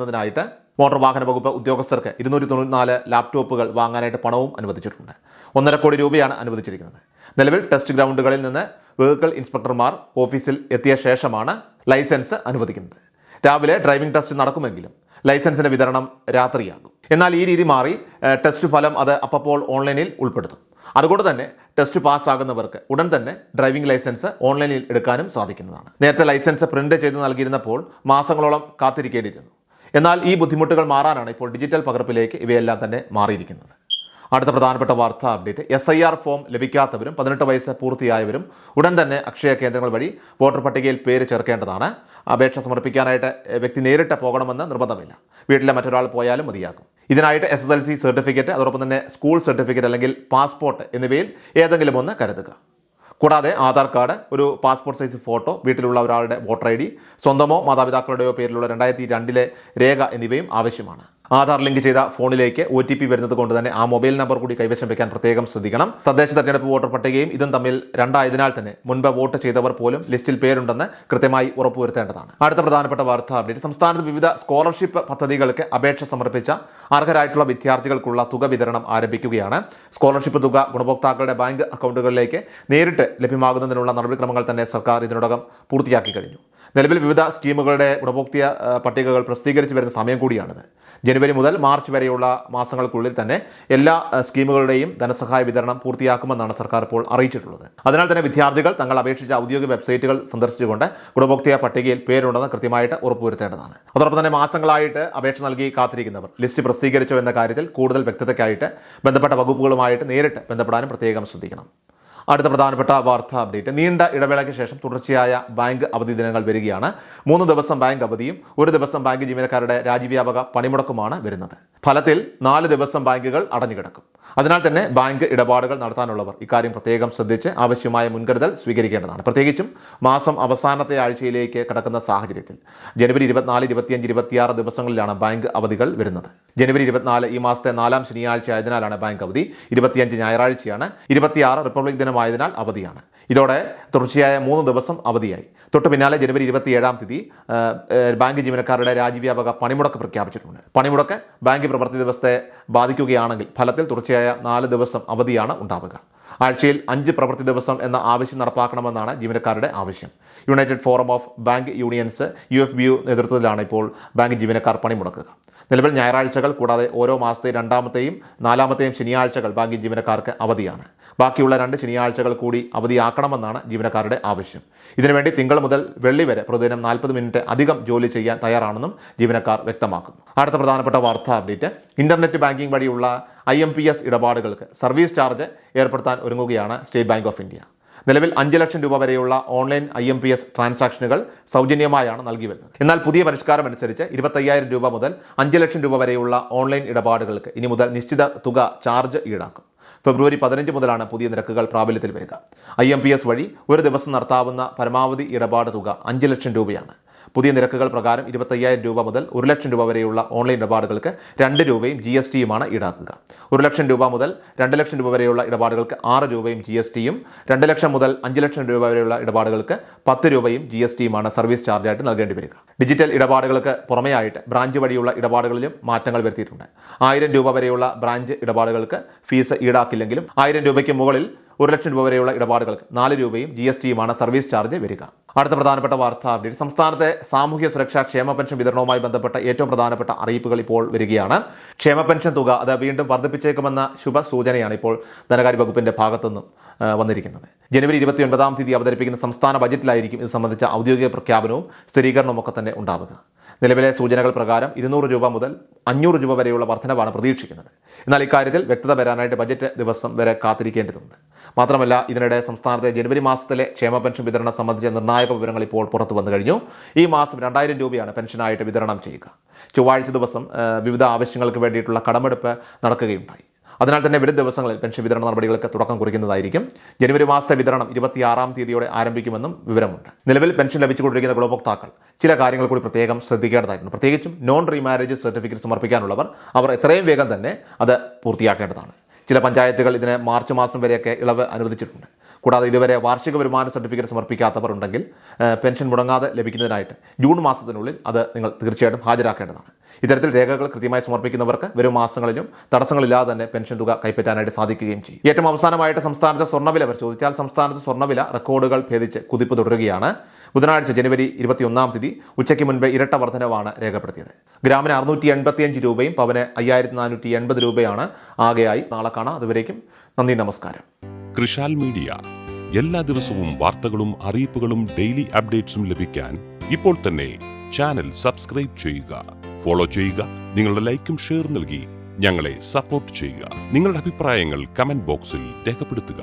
ായിട്ട് motor വാഹന വകുപ്പ് ഉദ്യോഗസ്ഥർക്ക് 294 ലാപ്ടോപ്പുകൾ വാങ്ങാനായിട്ട് പണവും അനുവദിച്ചിട്ടുണ്ട്. 1.5 കോടി രൂപയാണ് അനുവദിച്ചിരിക്കുന്നത്. നിലവിൽ ടെസ്റ്റ് ഗ്രൗണ്ടുകളിൽ നിന്ന് വെഹിക്കിൾ ഇൻസ്പെക്ടർമാർ ഓഫീസിൽ എത്തിയ ശേഷമാണ് ലൈസൻസ് അനുവദിക്കുന്നത്. രാവിലെ ഡ്രൈവിംഗ് ടെസ്റ്റ് നടക്കുമെങ്കിലും ലൈസൻസിൻ്റെ വിതരണം രാത്രിയാകും. എന്നാൽ ഈ രീതി മാറി ടെസ്റ്റ് ഫലം അത് അപ്പോൾ ഓൺലൈനിൽ ഉൾപ്പെടുത്തും. അതുകൊണ്ട് തന്നെ ടെസ്റ്റ് പാസ്സാകുന്നവർക്ക് ഉടൻ തന്നെ ഡ്രൈവിംഗ് ലൈസൻസ് ഓൺലൈനിൽ എടുക്കാനും സാധിക്കുന്നതാണ്. നേരത്തെ ലൈസൻസ് പ്രിന്റ് ചെയ്ത് നൽകിയിരുന്നപ്പോൾ മാസങ്ങളോളം കാത്തിരിക്കേണ്ടിയിരുന്നു. എന്നാൽ ഈ ബുദ്ധിമുട്ടുകൾ മാറാനാണ് ഇപ്പോൾ ഡിജിറ്റൽ പകർപ്പിലേക്ക് ഇവയെല്ലാം തന്നെ മാറിയിരിക്കുന്നത്. അടുത്ത പ്രധാനപ്പെട്ട വാർത്താ അപ്ഡേറ്റ്, SIR ഫോം ലഭിക്കാത്തവരും 18 വയസ്സ് പൂർത്തിയായവരും ഉടൻ തന്നെ അക്ഷയ കേന്ദ്രങ്ങൾ വഴി വോട്ടർ പട്ടികയിൽ പേര് ചേർക്കേണ്ടതാണ്. അപേക്ഷ സമർപ്പിക്കാനായിട്ട് വ്യക്തി നേരിട്ട് പോകണമെന്ന് നിർബന്ധമില്ല. വീട്ടിലെ മറ്റൊരാൾ പോയാലും മതിയാകും. ഇതിനായിട്ട് SSLC സർട്ടിഫിക്കറ്റ്, അതോടൊപ്പം തന്നെ സ്കൂൾ സർട്ടിഫിക്കറ്റ് അല്ലെങ്കിൽ പാസ്പോർട്ട് എന്നിവയിൽ ഏതെങ്കിലും ഒന്ന് കരുതുക. കൂടാതെ ആധാർ കാർഡ്, ഒരു പാസ്പോർട്ട് സൈസ് ഫോട്ടോ, വീട്ടിലുള്ള ഒരാളുടെ വോട്ടർ ID, സ്വന്തമോ മാതാപിതാക്കളുടെയോ പേരിലുള്ള 2002 രേഖ എന്നിവയും ആവശ്യമാണ്. ആധാർ ലിങ്ക് ചെയ്ത ഫോണിലേക്ക് OTP വരുന്നത് കൊണ്ട് തന്നെ ആ മൊബൈൽ നമ്പർ കൂടി കൈവശം വയ്ക്കാൻ പ്രത്യേകം ശ്രദ്ധിക്കണം. തദ്ദേശ തെരഞ്ഞെടുപ്പ് വോട്ടർ പട്ടികയും ഇതും തമ്മിൽ രണ്ടായതിനാൽ തന്നെ മുൻപ് വോട്ട് ചെയ്തവർ പോലും ലിസ്റ്റിൽ പേരുണ്ടെന്ന് കൃത്യമായി ഉറപ്പുവരുത്തേണ്ടതാണ്. അടുത്ത പ്രധാനപ്പെട്ട വാർത്താ അപ്ഡേറ്റ്, സംസ്ഥാനത്ത് വിവിധ സ്കോളർഷിപ്പ് പദ്ധതികൾക്ക് അപേക്ഷ സമർപ്പിച്ച അർഹരായിട്ടുള്ള വിദ്യാർത്ഥികൾക്കുള്ള തുക വിതരണം ആരംഭിക്കുകയാണ്. സ്കോളർഷിപ്പ് തുക ഗുണഭോക്താക്കളുടെ ബാങ്ക് അക്കൗണ്ടുകളിലേക്ക് നേരിട്ട് ലഭ്യമാകുന്നതിനുള്ള നടപടിക്രമങ്ങൾ തന്നെ സർക്കാർ ഇതിനോടകം പൂർത്തിയാക്കി കഴിഞ്ഞു. നിലവിൽ വിവിധ സ്കീമുകളുടെ ഗുണഭോക്തൃ പട്ടികകൾ പ്രസിദ്ധീകരിച്ചു വരുന്ന സമയം കൂടിയാണിത്. ജനുവരി മുതൽ മാർച്ച് വരെയുള്ള മാസങ്ങൾക്കുള്ളിൽ തന്നെ എല്ലാ സ്കീമുകളുടെയും ധനസഹായ വിതരണം പൂർത്തിയാക്കുമെന്നാണ് സർക്കാർ ഇപ്പോൾ അറിയിച്ചിട്ടുള്ളത്. അതിനാൽ തന്നെ വിദ്യാർത്ഥികൾ തങ്ങൾ അപേക്ഷിച്ച ഔദ്യോഗിക വെബ്സൈറ്റുകൾ സന്ദർശിച്ചുകൊണ്ട് ഗുണഭോക്തൃ പട്ടികയിൽ പേരുണ്ടെന്ന് കൃത്യമായിട്ട് ഉറപ്പുവരുത്തേണ്ടതാണ്. അതോടൊപ്പം തന്നെ മാസങ്ങളായിട്ട് അപേക്ഷ നൽകി കാത്തിരിക്കുന്നവർ ലിസ്റ്റ് പ്രസിദ്ധീകരിച്ചോ എന്ന കാര്യത്തിൽ കൂടുതൽ വ്യക്തതയ്ക്കായിട്ട് ബന്ധപ്പെട്ട വകുപ്പുകളുമായിട്ട് നേരിട്ട് ബന്ധപ്പെടാനും പ്രത്യേകം ശ്രദ്ധിക്കണം. അടുത്ത പ്രധാനപ്പെട്ട വാർത്താ അപ്ഡേറ്റ്, നീണ്ട ഇടവേളയ്ക്ക് ശേഷം തുടർച്ചയായ ബാങ്ക് അവധി ദിനങ്ങൾ വരികയാണ്. 3 ദിവസം ബാങ്ക് അവധിയും 1 ദിവസം ബാങ്ക് ജീവനക്കാരുടെ രാജ്യവ്യാപക പണിമുടക്കുമാണ് വരുന്നത്. ഫലത്തിൽ 4 ദിവസം ബാങ്കുകൾ അടഞ്ഞുകിടക്കും. അതിനാൽ തന്നെ ബാങ്ക് ഇടപാടുകൾ നടത്താനുള്ളവർ ഇക്കാര്യം പ്രത്യേകം ശ്രദ്ധിച്ച് ആവശ്യമായ മുൻകരുതൽ സ്വീകരിക്കേണ്ടതാണ്. പ്രത്യേകിച്ചും മാസം അവസാനത്തെ ആഴ്ചയിലേക്ക് കടക്കുന്ന സാഹചര്യത്തിൽ ജനുവരി 24, 25, 26 ദിവസങ്ങളിലാണ് ബാങ്ക് അവധികൾ വരുന്നത്. ജനുവരി 24 ഈ മാസത്തെ 4ാം ശനിയാഴ്ച ആയതിനാലാണ് ബാങ്ക് അവധി. 25 ഞായറാഴ്ചയാണ്. 26 റിപ്പബ്ലിക് ദിനമായതിനാൽ അവധിയാണ്. ഇതോടെ തുടർച്ചയായ 3 ദിവസം അവധിയായി. തൊട്ടു പിന്നാലെ ജനുവരി 27 തീയതി ബാങ്ക് ജീവനക്കാരുടെ രാജ്യവ്യാപക പണിമുടക്ക് പ്രഖ്യാപിച്ചിട്ടുണ്ട്. പണിമുടക്ക് ബാങ്ക് പ്രവൃത്തി ദിവസത്തെ ബാധിക്കുകയാണെങ്കിൽ ഫലത്തിൽ തുടർച്ചയായ 4 ദിവസം അവധിയാണ് ഉണ്ടാവുക. ആഴ്ചയിൽ 5 പ്രവൃത്തി ദിവസം എന്ന ആവശ്യം നടപ്പാക്കണമെന്നാണ് ജീവനക്കാരുടെ ആവശ്യം. United forum of bank unions UFBU നേതൃത്വത്തിലാണ് ഇപ്പോൾ ബാങ്ക് ജീവനക്കാർ പണിമുടക്കുക. നിലവിൽ ഞായറാഴ്ചകൾ കൂടാതെ ഓരോ മാസത്തെ 2ാമത്തെയും 4ാമത്തെയും ശനിയാഴ്ചകൾ ബാങ്ക് ജീവനക്കാർക്ക് അവധിയാണ്. ബാക്കിയുള്ള 2 ശനിയാഴ്ചകൾ കൂടി അവധിയാക്കണമെന്നാണ് ജീവനക്കാരുടെ ആവശ്യം. ഇതിനുവേണ്ടി തിങ്കൾ മുതൽ വെള്ളി വരെ പ്രതിദിനം 40 മിനിറ്റ് അധികം ജോലി ചെയ്യാൻ തയ്യാറാണെന്നും ജീവനക്കാർ വ്യക്തമാക്കുന്നു. അടുത്ത പ്രധാനപ്പെട്ട വാർത്താ അപ്ഡേറ്റ്, ഇന്റർനെറ്റ് ബാങ്കിംഗ് വഴിയുള്ള IMPS ഇടപാടുകൾക്ക് സർവീസ് ചാർജ് ഏർപ്പെടുത്താൻ ഒരുങ്ങുകയാണ് സ്റ്റേറ്റ് ബാങ്ക് ഓഫ് ഇന്ത്യ. നിലവിൽ 5 ലക്ഷം രൂപ വരെയുള്ള ഓൺലൈൻ IMPS ട്രാൻസാക്ഷനുകൾ സൗജന്യമായാണ് നൽകി വരുന്നത്. എന്നാൽ പുതിയ പരിഷ്കാരം അനുസരിച്ച് 25,000 രൂപ മുതൽ 5 ലക്ഷം രൂപ വരെയുള്ള ഓൺലൈൻ ഇടപാടുകൾക്ക് ഇനി മുതൽ നിശ്ചിത തുക ചാർജ് ഈടാക്കും. ഫെബ്രുവരി 15 മുതലാണ് പുതിയ നിരക്കുകൾ പ്രാബല്യത്തിൽ വരിക. IMPS വഴി ഒരു ദിവസം നടത്താവുന്ന പരമാവധി ഇടപാട് തുക 5 ലക്ഷം രൂപയാണ്. പുതിയ നിരക്കുകൾ പ്രകാരം 25,000 രൂപ മുതൽ 1 ലക്ഷം രൂപ വരെയുള്ള ഓൺലൈൻ ഇടപാടുകൾക്ക് 2 രൂപയും GSTയുമാണ് ഈടാക്കുക. 1 ലക്ഷം രൂപ മുതൽ 2 ലക്ഷം രൂപ വരെയുള്ള ഇടപാടുകൾക്ക് 6 രൂപയും GSTയും, 2 ലക്ഷം മുതൽ 5 ലക്ഷം രൂപ വരെയുള്ള ഇടപാടുകൾക്ക് 10 രൂപയും GSTയുമാണ് സർവീസ് ചാർജായിട്ട് നൽകേണ്ടി വരിക. ഡിജിറ്റൽ ഇടപാടുകൾക്ക് പുറമെയായിട്ട് ബ്രാഞ്ച് വഴിയുള്ള ഇടപാടുകളിലും മാറ്റങ്ങൾ വരുത്തിയിട്ടുണ്ട്. 1000 രൂപ വരെയുള്ള ബ്രാഞ്ച് ഇടപാടുകൾക്ക് ഫീസ് ഈടാക്കില്ലെങ്കിലും 1000 രൂപയ്ക്ക് മുകളിൽ 1 ലക്ഷം രൂപ വരെയുള്ള ഇടപാടുകൾക്ക് 4 രൂപയും GSTയുമാണ് സർവീസ് ചാർജ് വരിക. അടുത്ത പ്രധാനപ്പെട്ട വാർത്താ അപ്ഡേറ്റ്, സംസ്ഥാനത്തെ സാമൂഹ്യ സുരക്ഷാ ക്ഷേമ പെൻഷൻ വിതരണവുമായി ബന്ധപ്പെട്ട ഏറ്റവും പ്രധാനപ്പെട്ട അറിയിപ്പുകൾ ഇപ്പോൾ വരികയാണ്. ക്ഷേമ പെൻഷൻ തുക അത് വീണ്ടും വർദ്ധിപ്പിച്ചേക്കുമെന്ന ശുഭസൂചനയാണ് ഇപ്പോൾ ധനകാര്യ വകുപ്പിൻ്റെ ഭാഗത്തുനിന്നും വന്നിരിക്കുന്നത്. ജനുവരി 29 തീയതി അവതരിപ്പിക്കുന്ന സംസ്ഥാന ബജറ്റിലായിരിക്കും ഇത് സംബന്ധിച്ച ഔദ്യോഗിക പ്രഖ്യാപനവും സ്ഥിരീകരണവും ഒക്കെ തന്നെ ഉണ്ടാവുക. നിലവിലെ സൂചനകൾ പ്രകാരം 200 രൂപ മുതൽ 500 രൂപ വരെയുള്ള വർധനവാണ് പ്രതീക്ഷിക്കുന്നത്. എന്നാൽ ഇക്കാര്യത്തിൽ വ്യക്തത വരാനായിട്ട് ബജറ്റ് ദിവസം വരെ കാത്തിരിക്കേണ്ടതുണ്ട്. മാത്രമല്ല, ഇതിനിടെ സംസ്ഥാനത്തെ ജനുവരി മാസത്തിലെ ക്ഷേമ പെൻഷൻ വിതരണം സംബന്ധിച്ച നിർണായക വിവരങ്ങൾ ഇപ്പോൾ പുറത്തു വന്നു കഴിഞ്ഞു. ഈ മാസം 2000 രൂപയാണ് പെൻഷനായിട്ട് വിതരണം ചെയ്യുക. ചൊവ്വാഴ്ച ദിവസം വിവിധ ആവശ്യങ്ങൾക്ക് വേണ്ടിയിട്ടുള്ള കടമെടുപ്പ് നടക്കുകയുണ്ടായി. അതിനാൽ തന്നെ വരും ദിവസങ്ങളിൽ പെൻഷൻ വിതരണ നടപടികൾക്ക് തുടക്കം കുറിക്കുന്നതായിരിക്കും. ജനുവരി മാസത്തെ വിതരണം 26 തീയതിയോടെ ആരംഭിക്കുമെന്നും വിവരമുണ്ട്. നിലവിൽ പെൻഷൻ ലഭിച്ചുകൊണ്ടിരിക്കുന്ന ഗുണഭോക്താക്കൾ ചില കാര്യങ്ങൾ കൂടി പ്രത്യേകം ശ്രദ്ധിക്കേണ്ടതായിട്ടുണ്ട്. പ്രത്യേകിച്ചും നോൺ റീമാരേജ് സർട്ടിഫിക്കറ്റ് സമർപ്പിക്കാനുള്ളവർ അവർ എത്രയും വേഗം തന്നെ അത് പൂർത്തിയാക്കേണ്ടതാണ്. ചില പഞ്ചായത്തുകൾ ഇതിന് മാർച്ച് മാസം വരെയൊക്കെ ഇളവ് അനുവദിച്ചിട്ടുണ്ട്. കൂടാതെ ഇതുവരെ വാർഷിക വരുമാന സർട്ടിഫിക്കറ്റ് സമർപ്പിക്കാത്തവർ ഉണ്ടെങ്കിൽ പെൻഷൻ മുടങ്ങാതെ ലഭിക്കുന്നതിനായിട്ട് ജൂൺ മാസത്തിനുള്ളിൽ അത് നിങ്ങൾ തീർച്ചയായിട്ടും ഹാജരാക്കേണ്ടതാണ്. ഇത്തരത്തിൽ രേഖകൾ കൃത്യമായി സമർപ്പിക്കുന്നവർക്ക് വരും മാസങ്ങളിലും തടസ്സങ്ങളില്ലാതെ തന്നെ പെൻഷൻ തുക കൈപ്പറ്റാനായിട്ട് സാധിക്കുകയും ചെയ്യും. ഏറ്റവും അവസാനമായിട്ട് സംസ്ഥാനത്തെ സ്വർണ്ണവില പരിശോധിച്ചാൽ സംസ്ഥാനത്ത് സ്വർണ്ണവില റെക്കോർഡുകൾ ഭേദിച്ച് കുതിപ്പ് തുടരുകയാണ്. ബുധനാഴ്ച ജനുവരി 21 ഉച്ചയ്ക്ക് മുൻപ് ഇരട്ട വർധനവാണ് രേഖപ്പെടുത്തിയത്. ഗ്രാമിന് 685 രൂപയും പവന് 5480 രൂപയാണ് ആകെയായി. നാളെ കാണാം. അതുവരേക്കും നന്ദി, നമസ്കാരം. കൃഷാൽ മീഡിയ എല്ലാ ദിവസവും വാർത്തകളും അറിയിപ്പുകളും ഡെയിലി അപ്ഡേറ്റ്സും ലഭിക്കാൻ ഇപ്പോൾ തന്നെ ചാനൽ സബ്സ്ക്രൈബ് ചെയ്യുക, ഫോളോ ചെയ്യുക. നിങ്ങളുടെ ലൈക്കും ഷെയർ നൽകി ഞങ്ങളെ സപ്പോർട്ട് ചെയ്യുക. നിങ്ങളുടെ അഭിപ്രായങ്ങൾ കമന്റ് ബോക്സിൽ രേഖപ്പെടുത്തുക.